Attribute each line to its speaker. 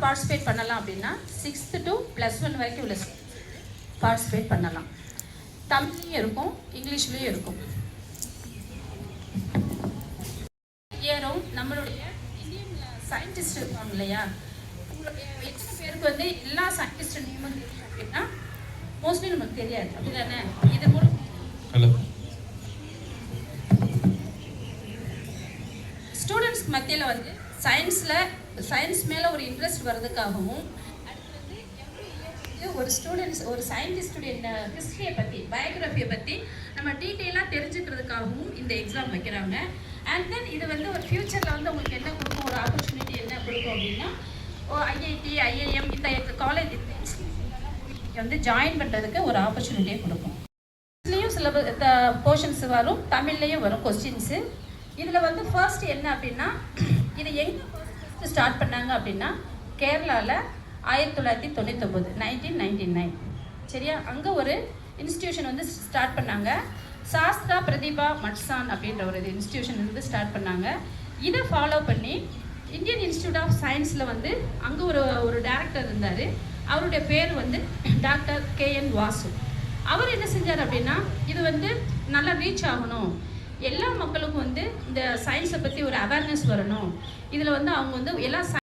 Speaker 1: Participate பண்ணலாம் அப்படின்னா 6th to +1 வரைக்கும் உள்ள பார்ட்டிசிபேட் பண்ணலாம். தமிழ்லையும் இருக்கும், இங்கிலீஷ்லேயும் இருக்கும். இயரும் நம்மளுடைய இந்தியன் சயின்டிஸ்ட் இருப்பாங்க இல்லையா, உங்களுக்கு எத்தனை பேருக்கு வந்து எல்லா சயின்டிஸ்ட் நேமும் தெரியும் அப்படின்னா மோஸ்ட்லி நமக்கு தெரியாது, அப்படிதானே? இது மூலம் ஸ்டூடெண்ட்ஸ்க்கு மத்தியில் வந்து சயின்ஸ் மேலே ஒரு இன்ட்ரெஸ்ட் வர்றதுக்காகவும், அடுத்து வந்து எவ்ரி இயர் ஒரு ஸ்டூடெண்ட்ஸ் ஒரு சயின்டிஸ்டுடைய ஹிஸ்ட்ரியை பற்றி, பயோகிராஃபியை பற்றி நம்ம டீட்டெயிலாக தெரிஞ்சுக்கிறதுக்காகவும் இந்த எக்ஸாம் வைக்கிறாங்க. அண்ட் தென் இது வந்து ஒரு ஃப்யூச்சரில் வந்து உங்களுக்கு என்ன கொடுக்கும், ஒரு ஆப்பர்ச்சுனிட்டி என்ன கொடுக்கும் அப்படின்னா, ஐஐடி, ஐஐஎம் இந்த காலேஜ் இந்த இன்ஸ்டியூஷன்லாம் வந்து ஜாயின் பண்ணுறதுக்கு ஒரு ஆப்பர்ச்சுனிட்டியை கொடுக்கும். இதுலேயும் சில போர்ஷன்ஸ் வரும், தமிழ்லேயும் வரும் கொஸ்டின்ஸு. இதில் வந்து ஃபர்ஸ்ட் என்ன அப்படின்னா, இது எங்கே ஃபர்ஸ்ட் ஸ்டார்ட் பண்ணாங்க அப்படின்னா கேரளாவில் 1999 1999 சரியா? அங்கே ஒரு இன்ஸ்டியூஷன் வந்து ஸ்டார்ட் பண்ணாங்க. சாஸ்திரா பிரதிபா மட்சான் அப்படின்ற ஒரு இன்ஸ்டியூஷன் வந்து ஸ்டார்ட் பண்ணாங்க. இதை ஃபாலோ பண்ணி இந்தியன் இன்ஸ்டியூட் ஆஃப் சயின்ஸில் வந்து அங்கே ஒரு டைரக்டர் இருந்தார். அவருடைய பேர் வந்து டாக்டர் KN வாசு. அவர் என்ன செஞ்சார் அப்படின்னா, இது வந்து நல்லா ரீச் ஆகணும், எல்லா மக்களுக்கும் வந்து இந்த சயின்ஸை பற்றி ஒரு அவேர்னஸ் வரணும், இதில் வந்து அவங்க வந்து எல்லா